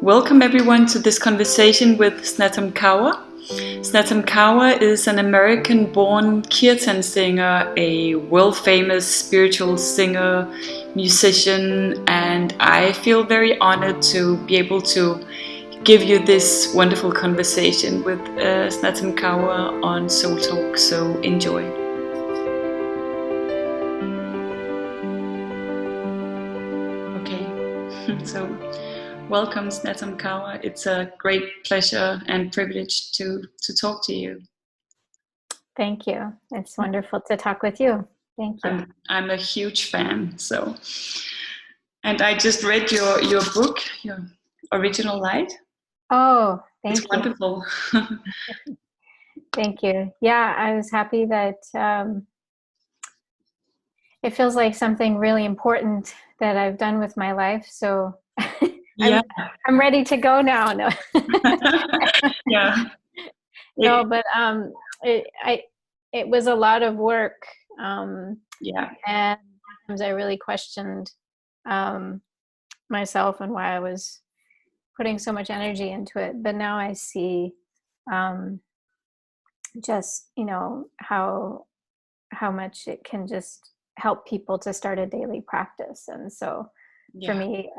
Welcome everyone to this conversation with Snatam Kauer. Snatam Kaur is an American-born kirtan singer, a world-famous spiritual singer, musician, and I feel very honored to be able to give you this wonderful conversation with Snatam Kaur on Soul Talk. So enjoy. Okay, so welcome, Snatam Kaur. It's a great pleasure and privilege to talk to you. Thank you. It's wonderful to talk with you. Thank you. I'm a huge fan. And I just read your book, your Original Light. Oh, thank you. It's wonderful. Thank you. Yeah, I was happy that it feels like something really important that I've done with my life. So I'm ready to go now. No. Yeah. No, but it was a lot of work. And sometimes I really questioned myself and why I was putting so much energy into it. But now I see just, how much it can just help people to start a daily practice. And so for me,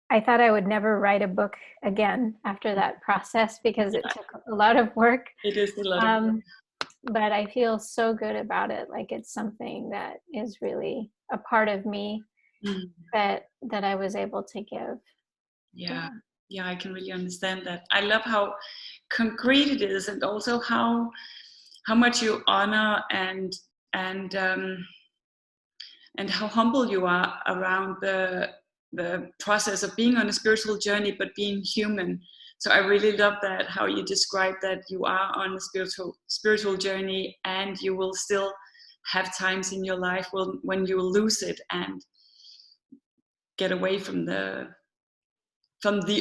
I thought I would never write a book again after that process because it took a lot of work. It is a lot of work. But I feel so good about it. Like it's something that is really a part of me that I was able to give. Yeah, I can really understand that. I love how concrete it is, and also how much you honor and how humble you are around the process of being on a spiritual journey, but being human. So I really love that, how you describe that you are on a spiritual journey, and you will still have times in your life when you will lose it and get away from the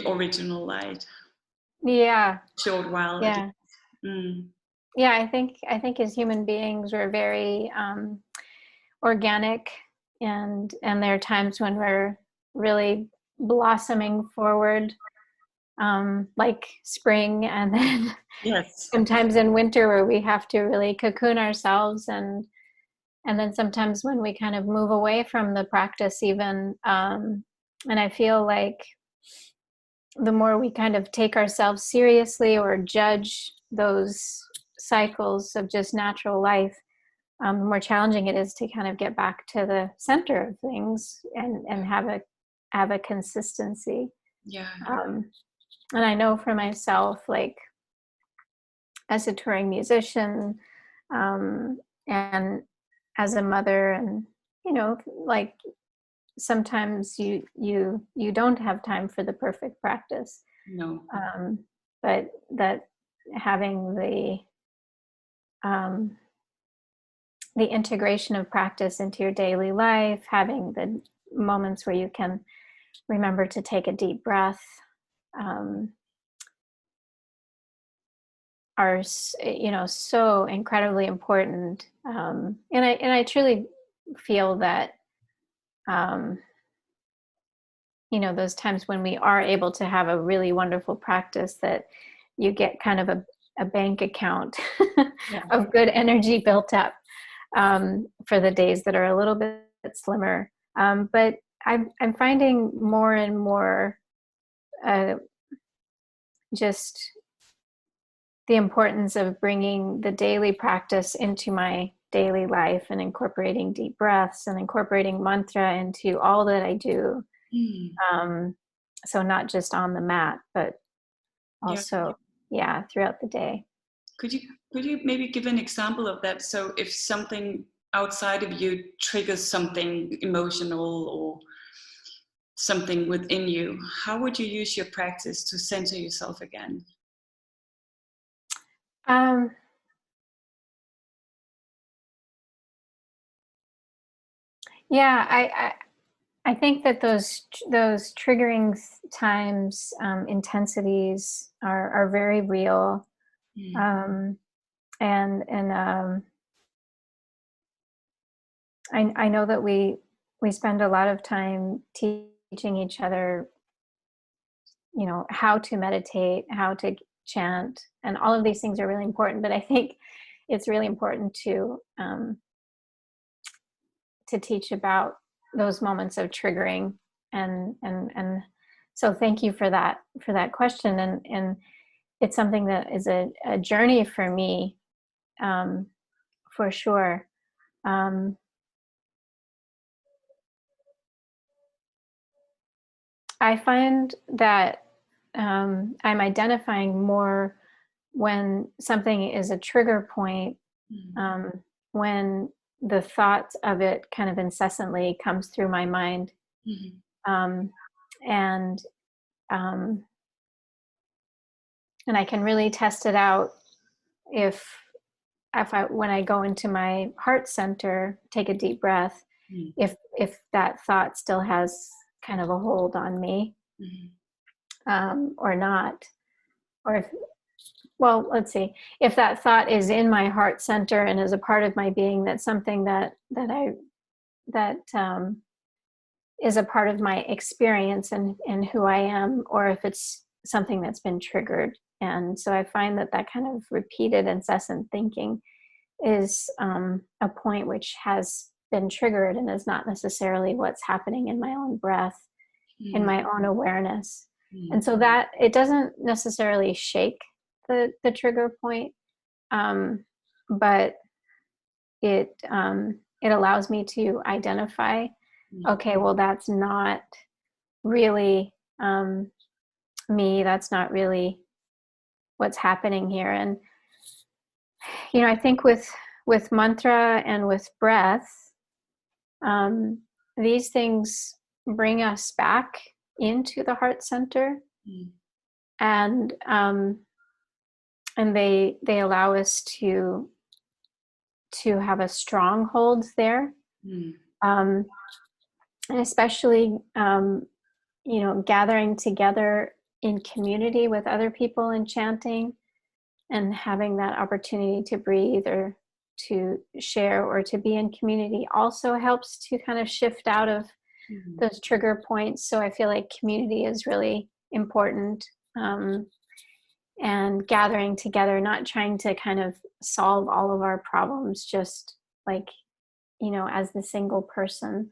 original light. Yeah. Short while. Yeah. Yeah, I think as human beings we're very organic, and there are times when we're really blossoming forward, like spring, and then sometimes in winter where we have to really cocoon ourselves, and then sometimes when we kind of move away from the practice even, and I feel like the more we kind of take ourselves seriously or judge those cycles of just natural life, the more challenging it is to kind of get back to the center of things and have a consistency. And I know for myself, like as a touring musician, and as a mother, and like sometimes you don't have time for the perfect practice. No. But that having the integration of practice into your daily life, having the moments where you can remember to take a deep breath, are so incredibly important. And I truly feel that those times when we are able to have a really wonderful practice, that you get kind of a bank account of good energy built up for the days that are a little bit slimmer. But I'm finding more and more just the importance of bringing the daily practice into my daily life, and incorporating deep breaths and incorporating mantra into all that I do. So not just on the mat, but also throughout the day. Could you maybe give an example of that? So if something outside of you triggers something emotional or something within you, how would you use your practice to center yourself again? I think that those triggering times, intensities are very real. And I know that we spend a lot of time teaching each other, how to meditate, how to chant, and all of these things are really important. But I think it's really important to teach about those moments of triggering, and so thank you for that question, and it's something that is a journey for me, for sure. I find that I'm identifying more when something is a trigger point, when the thought of it kind of incessantly comes through my mind. And I can really test it out if when I go into my heart center, take a deep breath, if that thought still has kind of a hold on me, or not, or let's see, if that thought is in my heart center and is a part of my being, that's something that is a part of my experience and who I am, or if it's something that's been triggered. And so I find that kind of repeated, incessant thinking is a point which has been triggered and is not necessarily what's happening in my own breath, in my own awareness. And so that it doesn't necessarily shake the trigger point, but it allows me to identify, okay, well, that's not really me, that's not really what's happening here. And I think with mantra and with breath, these things bring us back into the heart center, and they allow us to have a stronghold there, and especially gathering together in community with other people and chanting, and having that opportunity to breathe or to share or to be in community also helps to kind of shift out of those trigger points. So I feel like community is really important, and gathering together, not trying to kind of solve all of our problems just like as the single person,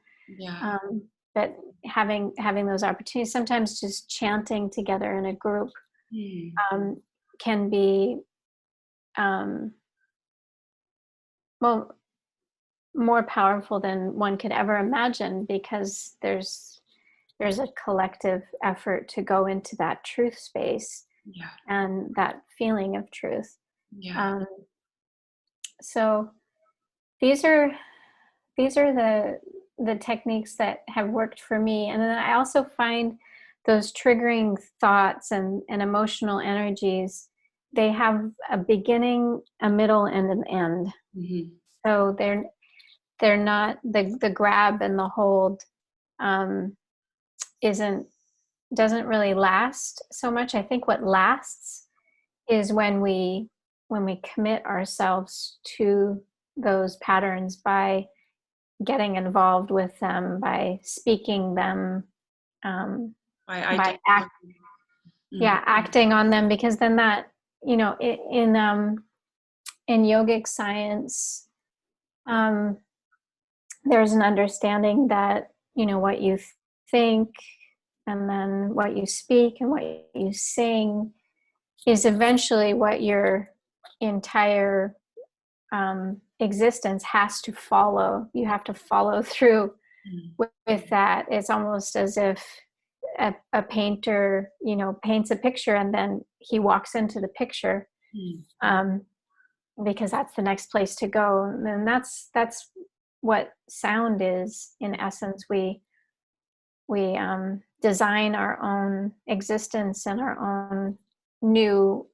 but having those opportunities. Sometimes just chanting together in a group can be more powerful than one could ever imagine, because there's a collective effort to go into that truth space, and that feeling of truth. So these are the techniques that have worked for me. And then I also find those triggering thoughts and emotional energies, they have a beginning, a middle, and an end. So they're not the grab and the hold doesn't really last so much. I think what lasts is when we commit ourselves to those patterns by getting involved with them, by speaking them, by acting on them, because then that, in yogic science, there's an understanding that what you think and then what you speak and what you sing is eventually what your entire existence has to follow. You have to follow through with that. It's almost as if a painter, paints a picture and then he walks into the picture, because that's the next place to go. And that's what sound is, in essence. We design our own existence and our own new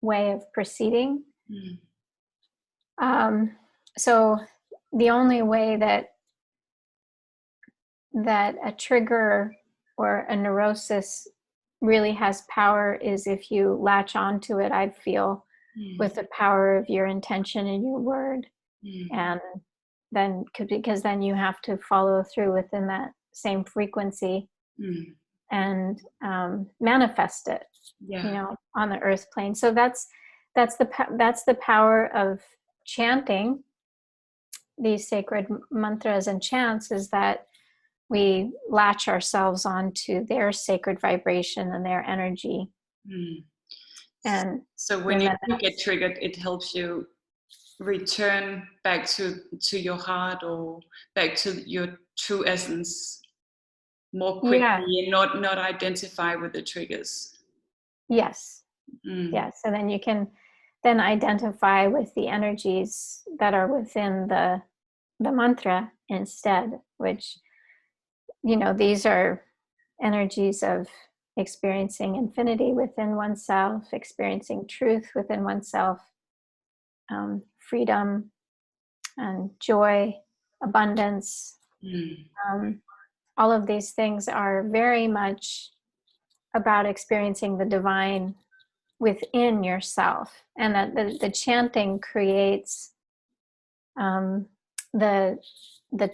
way of proceeding. So the only way that a trigger or a neurosis really has power is if you latch onto it, I feel, with the power of your intention and your word. And then, because then you have to follow through within that same frequency Mm. and manifest it, Yeah. on the earth plane. So that's the power of chanting these sacred mantras and chants, is that we latch ourselves onto their sacred vibration and their energy. Mm. And so when you do get triggered, it helps you return back to your heart, or back to your true essence more quickly, and not identify with the triggers. Yes. Mm. Yes. So then you can then identify with the energies that are within the mantra instead, which, these are energies of experiencing infinity within oneself, experiencing truth within oneself, freedom and joy, abundance. All of these things are very much about experiencing the divine within yourself, and that the chanting creates the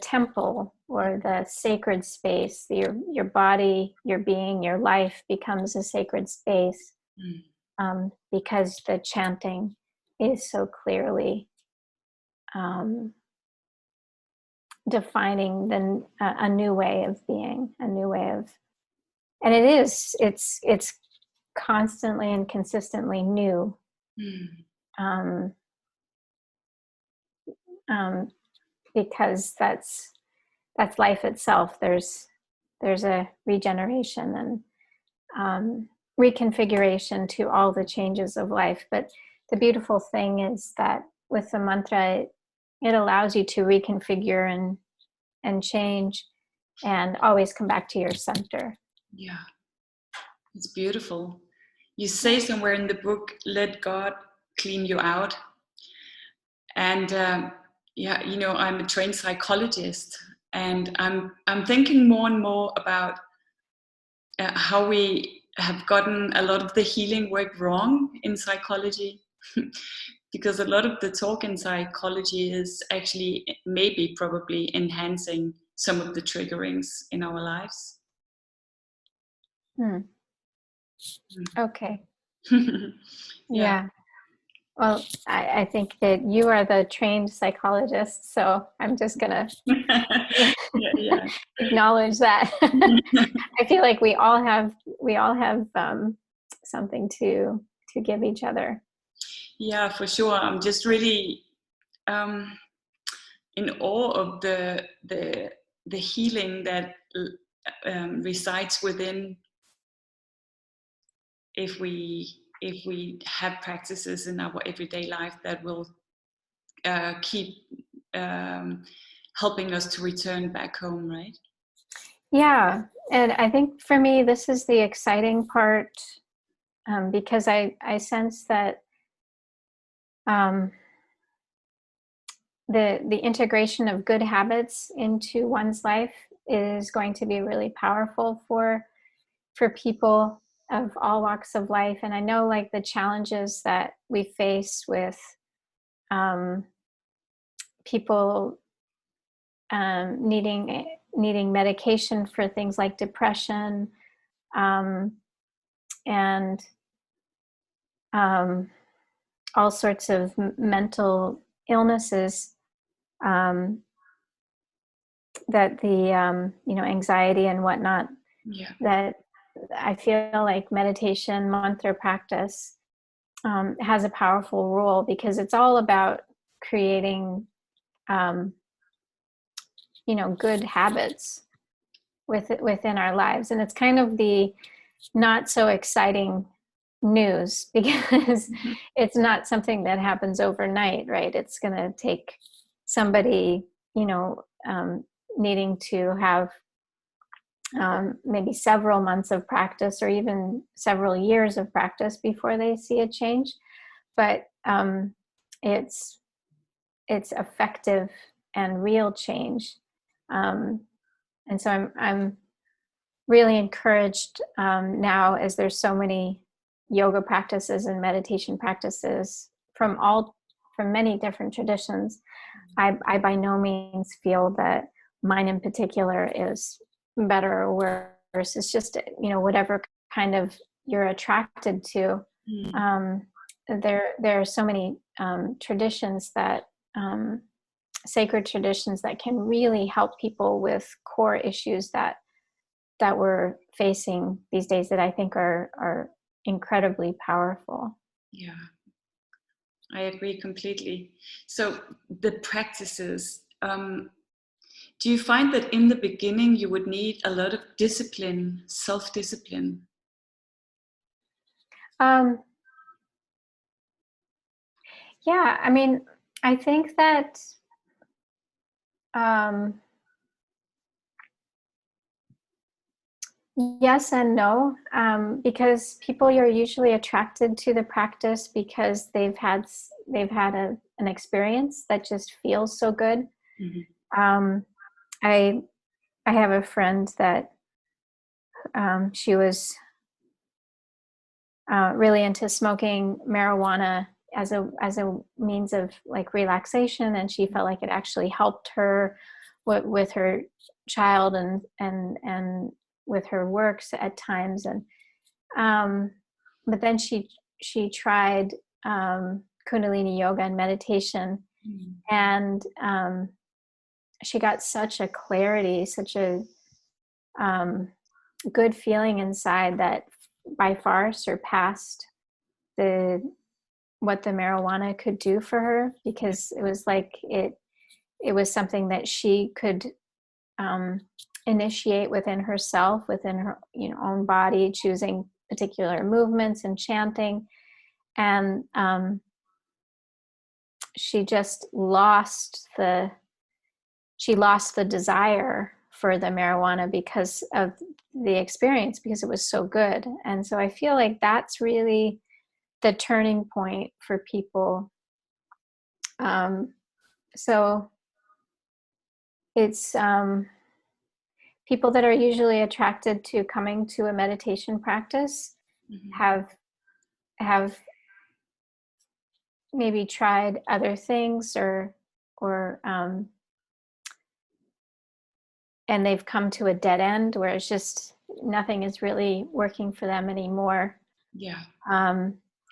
temple, or the sacred space. Your body, your being, your life becomes a sacred space, because the chanting is so clearly defining a new way of being, a new way of, and it's constantly and consistently new. um, because that's life itself. There's a regeneration and reconfiguration to all the changes of life. But the beautiful thing is that with the mantra, it allows you to reconfigure and change, and always come back to your center. Yeah, it's beautiful. You say somewhere in the book, let God clean you out. And I'm a trained psychologist, and I'm thinking more and more about how we have gotten a lot of the healing work wrong in psychology. Because a lot of the talk in psychology is actually maybe probably enhancing some of the triggerings in our lives. Okay. Yeah. Well, I think that you are the trained psychologist, so I'm just gonna acknowledge that. I feel like we all have something to give each other. Yeah, for sure. I'm just really in awe of the healing that resides within, if we have practices in our everyday life that will keep helping us to return back home, right? Yeah, and I think for me this is the exciting part, because I sense that the integration of good habits into one's life is going to be really powerful for people of all walks of life. And I know, like, the challenges that we face with people needing medication for things like depression, and all sorts of mental illnesses, that the anxiety and whatnot. That I feel like meditation, mantra practice has a powerful role, because it's all about creating good habits within our lives. And it's kind of the not so exciting news, because it's not something that happens overnight, right? It's going to take somebody needing to have maybe several months of practice, or even several years of practice, before they see a change. But it's effective and real change. And so I'm really encouraged now, as there's so many yoga practices and meditation practices from many different traditions. I by no means feel that mine in particular is better or worse. It's just, whatever kind of you're attracted to. There are so many traditions that sacred traditions that can really help people with core issues that we're facing these days, that I think are incredibly powerful. Yeah, I agree completely. So the practices, do you find that in the beginning you would need a lot of discipline, self-discipline? Yeah, I mean, I think that yes and no, because people are usually attracted to the practice because they've had an experience that just feels so good. I have a friend that she was really into smoking marijuana as a means of like relaxation, and she felt like it actually helped her with her child and with her works at times. And but then she tried Kundalini Yoga and meditation, and she got such a clarity, such a good feeling inside that by far surpassed what the marijuana could do for her, because it was like it was something that she could initiate within herself, within her own body, choosing particular movements and chanting. And she just lost the desire for the marijuana because of the experience, because it was so good. And so I feel like that's really the turning point for people. So it's people that are usually attracted to coming to a meditation practice have maybe tried other things, or and they've come to a dead end where it's just nothing is really working for them anymore. Yeah.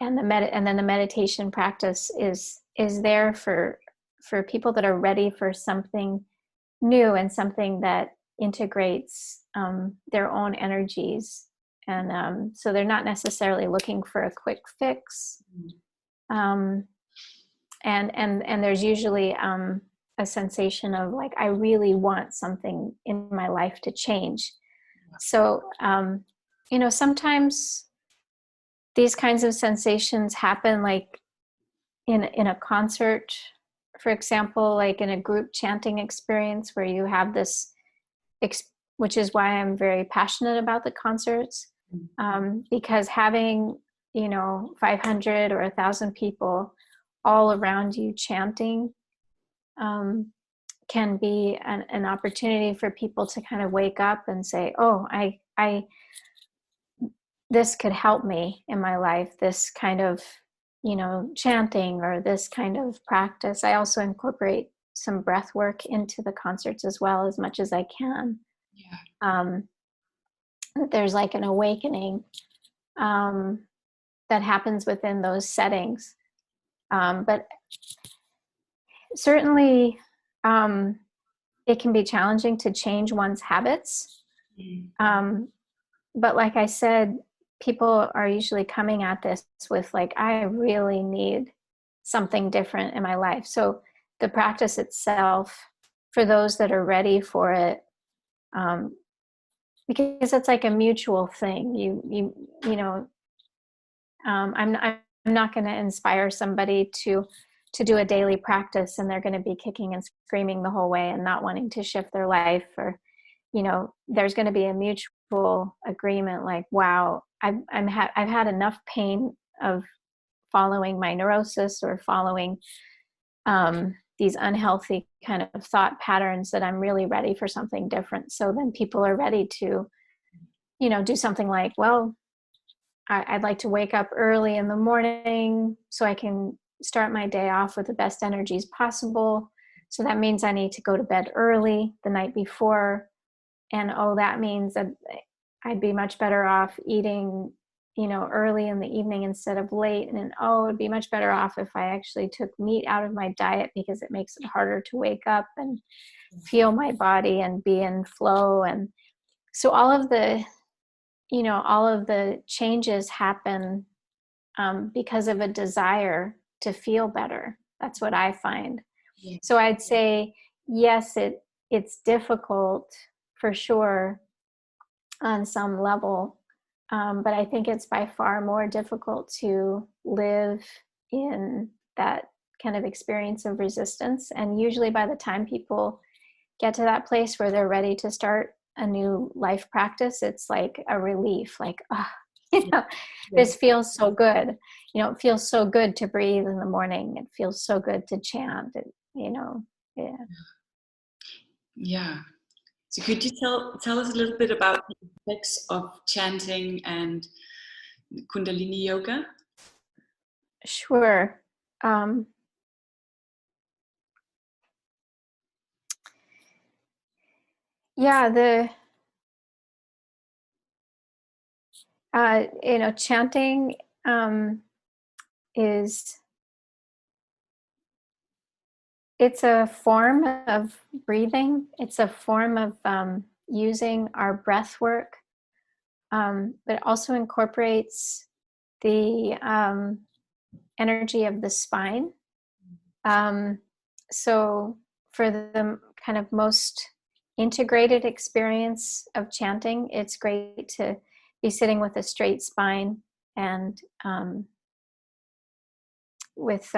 And then the meditation practice is there for people that are ready for something new and something that integrates their own energies. And so they're not necessarily looking for a quick fix. And there's usually a sensation of like, I really want something in my life to change. So, sometimes these kinds of sensations happen like in a concert, for example, like in a group chanting experience where you have this, which is why I'm very passionate about the concerts, because having 500 or 1,000 people all around you chanting can be an opportunity for people to kind of wake up and say, oh, I this could help me in my life, this kind of chanting or this kind of practice. I also incorporate some breath work into the concerts as well, as much as I can. There's like an awakening that happens within those settings. But certainly it can be challenging to change one's habits. But like I said, people are usually coming at this with like, I really need something different in my life. So the practice itself, for those that are ready for it, because it's like a mutual thing. I'm not going to inspire somebody to do a daily practice and they're going to be kicking and screaming the whole way and not wanting to shift their life. Or there's going to be a mutual agreement, like, wow, I've had enough pain of following my neurosis or following these unhealthy kind of thought patterns, that I'm really ready for something different. So then people are ready to do something like, well, I'd like to wake up early in the morning so I can start my day off with the best energies possible. So that means I need to go to bed early the night before. that means that I'd be much better off eating, early in the evening instead of late. And it'd be much better off if I actually took meat out of my diet because it makes it harder to wake up and feel my body and be in flow. And so all of the changes happen because of a desire to feel better. That's what I find. Yeah. So I'd say, yes, it's difficult for sure on some level, but I think it's by far more difficult to live in that kind of experience of resistance. And usually by the time people get to that place where they're ready to start a new life practice, it's like a relief, like, this feels so good. It feels so good to breathe in the morning. It feels so good to chant. Yeah. Yeah. So could you tell us a little bit about the effects of chanting and Kundalini Yoga? Sure. Chanting it's a form of breathing. It's a form of using our breath work, but it also incorporates the energy of the spine. So for the kind of most integrated experience of chanting, it's great to be sitting with a straight spine and with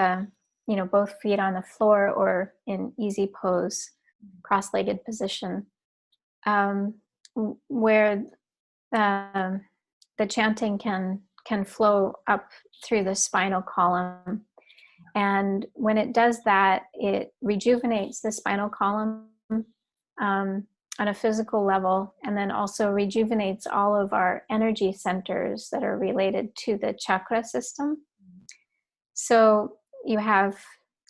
both feet on the floor or in easy pose, cross-legged position, where the chanting can flow up through the spinal column. And when it does that, it rejuvenates the spinal column on a physical level, and then also rejuvenates all of our energy centers that are related to the chakra system. So you have,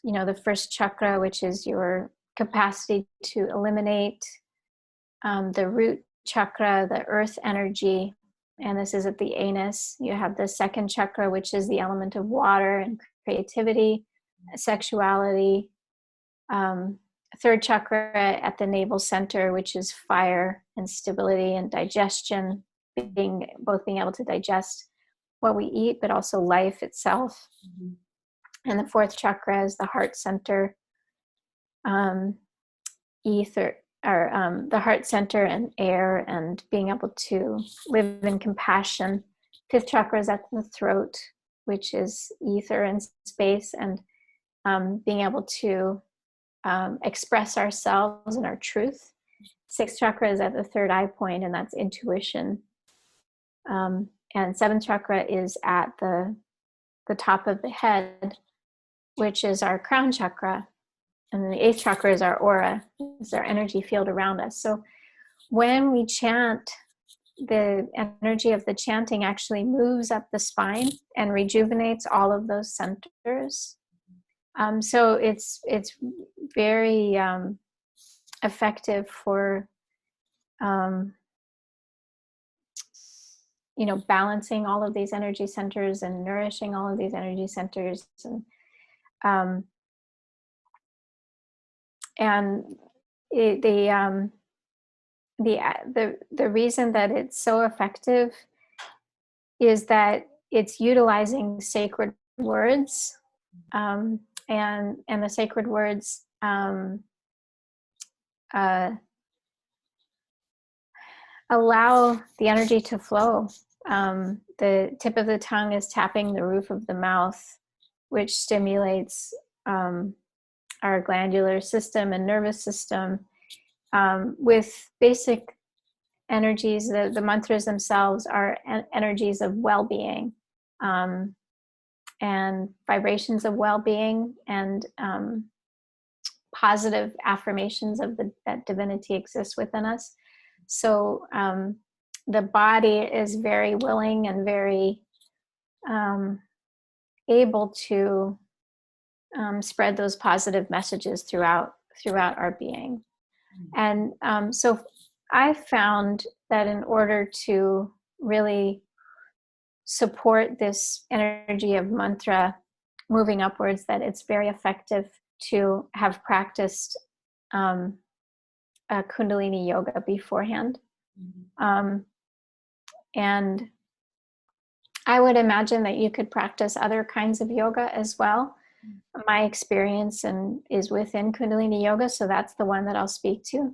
the first chakra, which is your capacity to eliminate, the root chakra, the earth energy, and this is at the anus. You have the second chakra, which is the element of water and creativity, sexuality. Third chakra at the navel center, which is fire and stability and digestion, being able to digest what we eat, but also life itself. Mm-hmm. And the fourth chakra is the heart center, ether, or the heart center and air, and being able to live in compassion. Fifth chakra is at the throat, which is ether and space, and being able to express ourselves and our truth. Sixth chakra is at the third eye point, and that's intuition. And seventh chakra is at the top of the head, which is our crown chakra. And then the eighth chakra is our aura, is our energy field around us. So when we chant, the energy of the chanting actually moves up the spine and rejuvenates all of those centers. So it's very effective for balancing all of these energy centers and nourishing all of these energy centers, and the reason that it's so effective is that it's utilizing sacred words, and the sacred words allow the energy to flow. The tip of the tongue is tapping the roof of the mouth, which stimulates our glandular system and nervous system with basic energies. The mantras themselves are energies of well-being and vibrations of well-being, and positive affirmations of that divinity exists within us. So the body is very willing and very able to spread those positive messages throughout our being. And so I found that in order to really support this energy of mantra moving upwards, that it's very effective to have practiced Kundalini Yoga beforehand. And I would imagine that you could practice other kinds of yoga as well. My experience is within Kundalini Yoga, so that's the one that I'll speak to.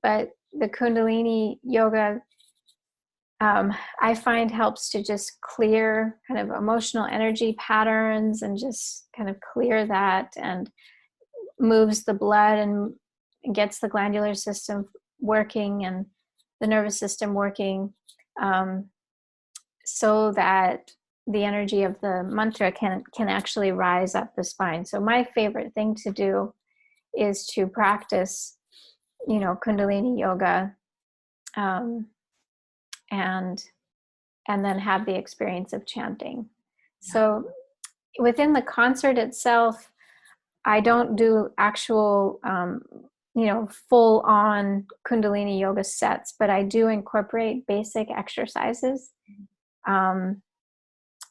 But the Kundalini Yoga, I find, helps to just clear kind of emotional energy patterns and just kind of clear that, and moves the blood and gets the glandular system working and the nervous system working, so that the energy of the mantra can actually rise up the spine. So my favorite thing to do is to practice, Kundalini Yoga, and then have the experience of chanting. So within the concert itself, I don't do actual, full on Kundalini Yoga sets, but I do incorporate basic exercises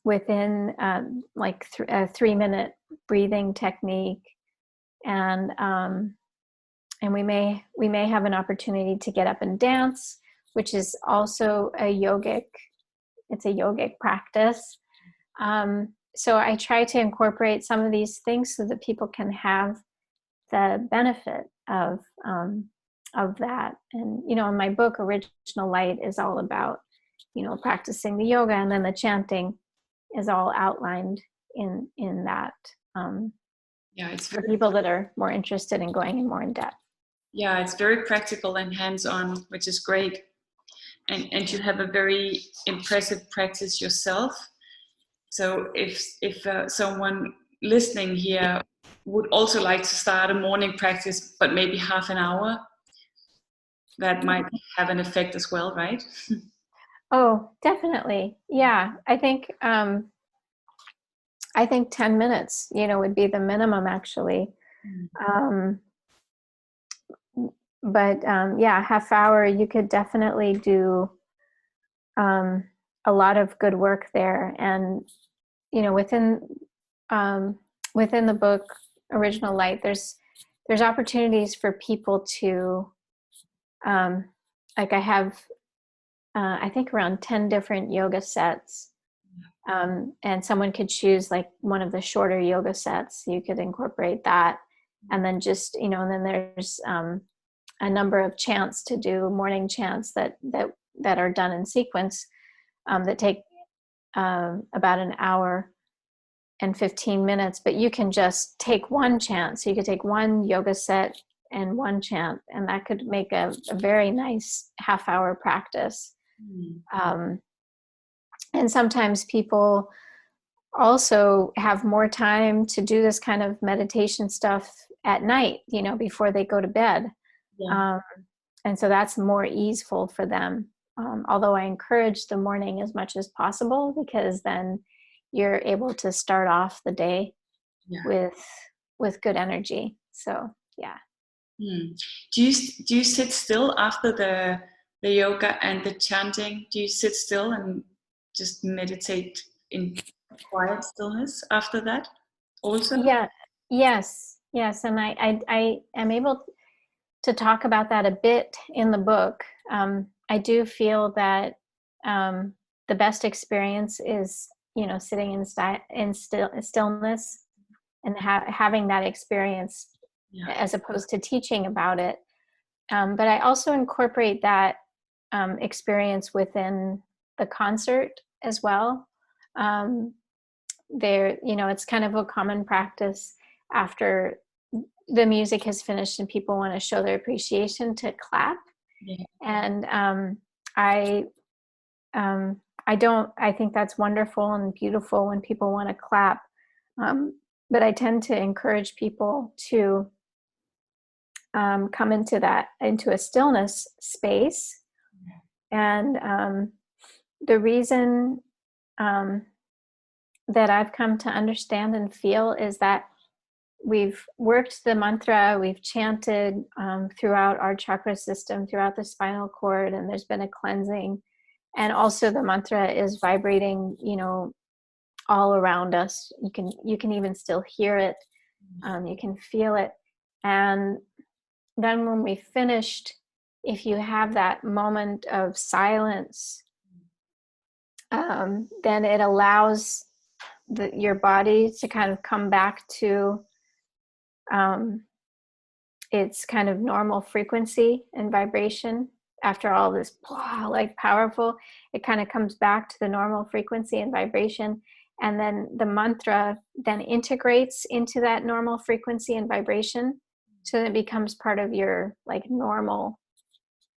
within like a 3-minute breathing technique, and we may have an opportunity to get up and dance, which is also a yogic practice. So I try to incorporate some of these things so that people can have the benefit of that. And in my book, Original Light is all about practicing the yoga, and then the chanting is all outlined in that. It's for people that are more interested in going in more in depth. Yeah, it's very practical and hands-on, which is great. And you have a very impressive practice yourself. So if someone listening here would also like to start a morning practice, but maybe half an hour, that might have an effect as well, right? Oh, definitely. Yeah, I think 10 minutes, would be the minimum, actually. But half hour, you could definitely do a lot of good work there. And within the book Original Light, there's opportunities for people to like, I have I think around 10 different yoga sets, and someone could choose like one of the shorter yoga sets. You could incorporate that, and then just and then there's a number of chants to do, morning chants that are done in sequence, that take about an hour and 15 minutes, but you can just take one chant. So you could take one yoga set and one chant, and that could make a very nice half-hour practice. And sometimes people also have more time to do this kind of meditation stuff at night, before they go to bed. And so that's more easeful for them. Although I encourage the morning as much as possible, because then you're able to start off the day with good energy. So yeah. Do you sit still after the yoga and the chanting? Do you sit still and just meditate in quiet stillness after that also? Yeah. Yes. And I am able to talk about that a bit in the book. I do feel that the best experience is, sitting in stillness and having that experience, as opposed to teaching about it. But I also incorporate that experience within the concert as well. It's kind of a common practice after the music has finished and people want to show their appreciation to clap. And I think that's wonderful and beautiful when people want to clap. But I tend to encourage people to come into a stillness space. And the reason that I've come to understand and feel is that we've worked the mantra, we've chanted throughout our chakra system, throughout the spinal cord, and there's been a cleansing. And also the mantra is vibrating, all around us. You can even still hear it. You can feel it. And then when we finished, if you have that moment of silence, then it allows your body to kind of come back to its kind of normal frequency and vibration. After all this like powerful, it kind of comes back to the normal frequency and vibration, and then the mantra then integrates into that normal frequency and vibration, so that it becomes part of your like normal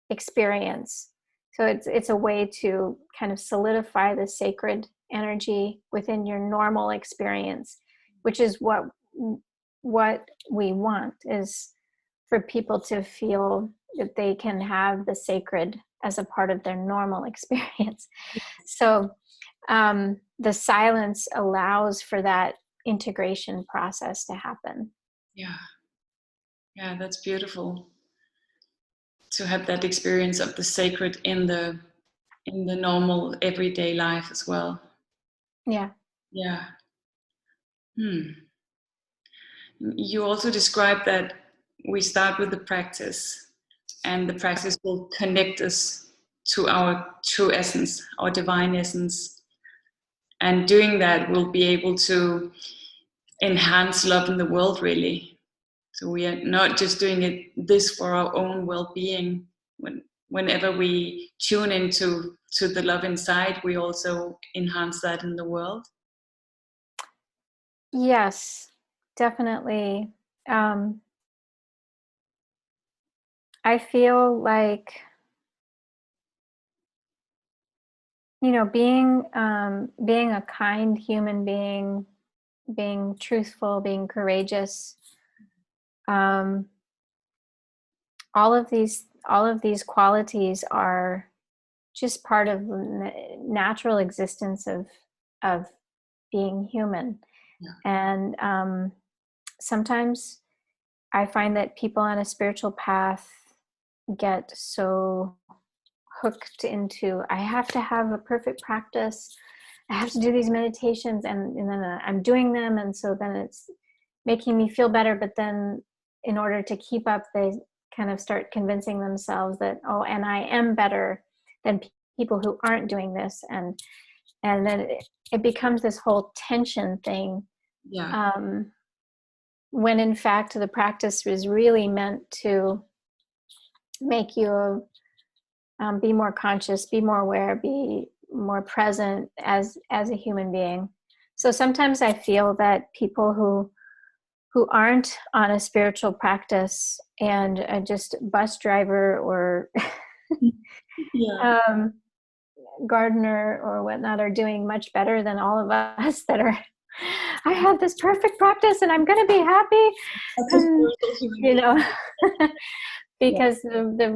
experience. So it's a way to kind of solidify the sacred energy within your normal experience, which is what we want, is for people to feel that they can have the sacred as a part of their normal experience. So the silence allows for that integration process to happen. Yeah, that's beautiful, to have that experience of the sacred in the normal everyday life as well. Yeah. You also described that we start with the practice, and the practice will connect us to our true essence, our divine essence. And doing that, we'll be able to enhance love in the world, really. So we are not just doing this for our own well-being. Whenever we tune into the love inside, we also enhance that in the world. Yes, definitely. I feel like, being a kind human being, being truthful, being courageous, all of these qualities are just part of the natural existence of being human. And sometimes I find that people on a spiritual path get so hooked into, I have to have a perfect practice, I have to do these meditations, and then I'm doing them, and so then it's making me feel better. But then in order to keep up, they kind of start convincing themselves that, oh, and I am better than people who aren't doing this, and then it becomes this whole tension thing. When in fact the practice was really meant to make you be more conscious, be more aware, be more present as a human being. So sometimes I feel that people who aren't on a spiritual practice and are just bus driver or gardener or whatnot are doing much better than all of us that are, I have this perfect practice and I'm going to be happy. And, because the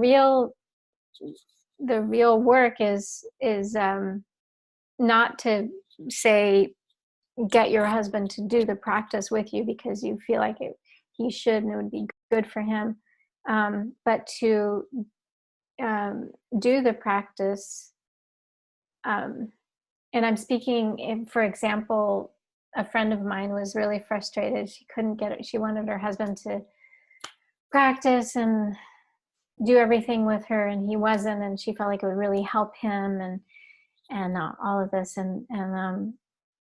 real work is not to say get your husband to do the practice with you because you feel like he should and it would be good for him, but to do the practice. And I'm speaking, for example, a friend of mine was really frustrated. She couldn't get it. She wanted her husband to practice and do everything with her, and he wasn't, and she felt like it would really help him and all of this. And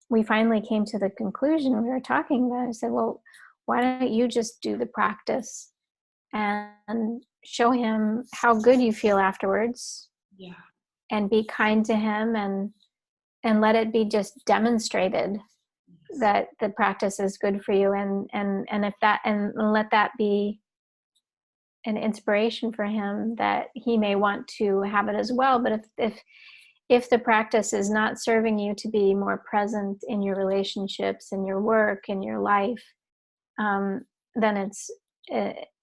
we finally came to the conclusion we were talking about. I said, well, why don't you just do the practice and show him how good you feel afterwards, and be kind to him, and let it be just demonstrated that the practice is good for you, and if that, and let that be an inspiration for him that he may want to have it as well. But if the practice is not serving you to be more present in your relationships, in your work, in your life, then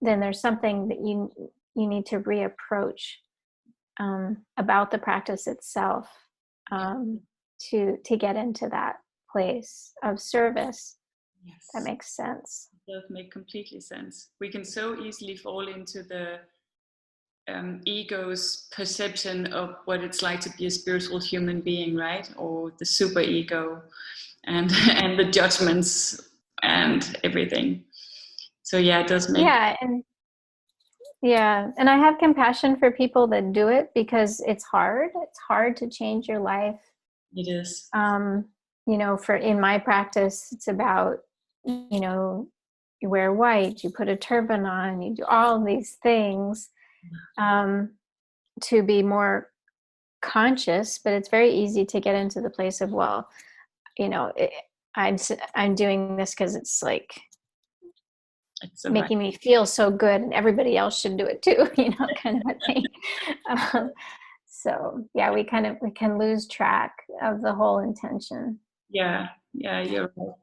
there's something that you need to reapproach about the practice itself, to get into that place of service. That makes sense. does make completely sense. We can so easily fall into the ego's perception of what it's like to be a spiritual human being, right? Or the super ego, and and the judgments and everything. So yeah, it does make and I have compassion for people that do it, because it's hard. It's hard to change your life. it is. You know, for in my practice, it's about, you know, you wear white, you put a turban on, you do all these things to be more conscious. But it's very easy to get into the place of, well, you know, I'm doing this because it's like making me feel so good, and everybody else should do it too, you know, kind of a thing. So yeah, we can lose track of the whole intention. Yeah, you're right.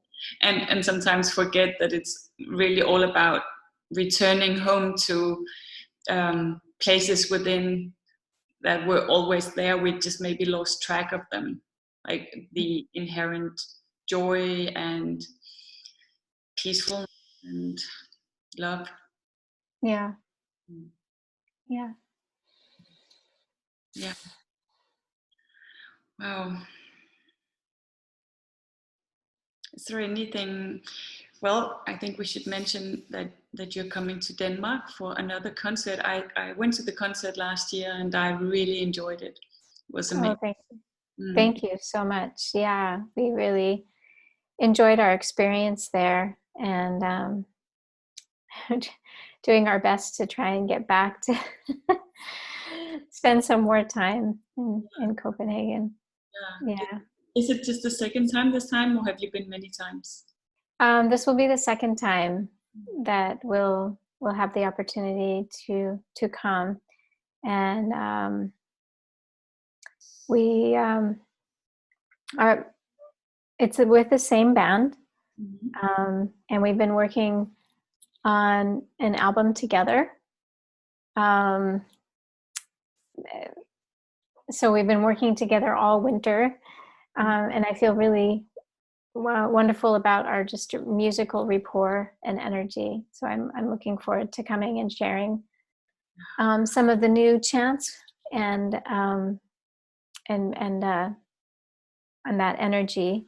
And sometimes forget that it's really all about returning home to places within that were always there. We just maybe lost track of them, like the inherent joy and peacefulness and love. Yeah. Mm. Yeah. Yeah. Wow. Is there anything? Well, I think we should mention that you're coming to Denmark for another concert. I went to the concert last year and I really enjoyed it. It was amazing. Oh, thank you. Thank you so much. Yeah, we really enjoyed our experience there, and doing our best to try and get back to spend some more time in Copenhagen. Yeah. Is it just the second time this time, or have you been many times? This will be the second time that we'll have the opportunity to come, and we are. It's with the same band, and we've been working on an album together. So we've been working together all winter, and I feel really wonderful about our just musical rapport and energy. So I'm looking forward to coming and sharing some of the new chants and that energy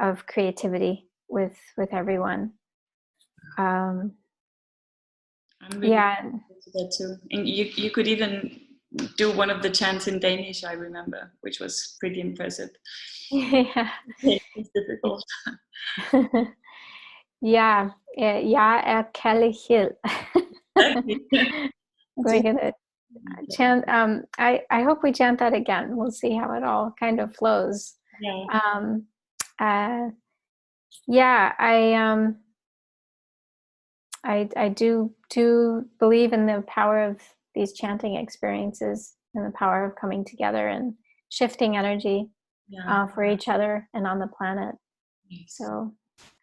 of creativity with everyone. I'm really looking to that too. And you could even do one of the chants in Danish, I remember, which was pretty impressive. Yeah. It's difficult. Yeah, jeg kærlighed. We're gonna chant. I hope we chant that again. We'll see how it all kind of flows. Yeah. Yeah. I do believe in the power of these chanting experiences and the power of coming together and shifting energy for each other and on the planet. Yes. So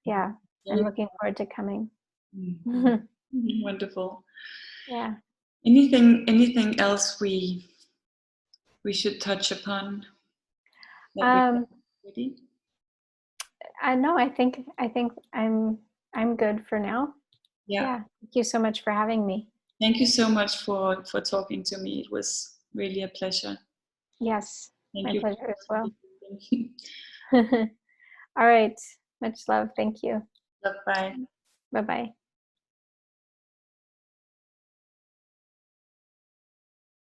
yeah, I'm looking forward to coming. Wonderful. Yeah. Anything else we should touch upon? Ready? No, I think I'm good for now. Yeah. Thank you so much for having me. Thank you so much for talking to me. It was really a pleasure. Yes, my pleasure as well. All right. Much love. Thank you. Bye-bye. Bye-bye.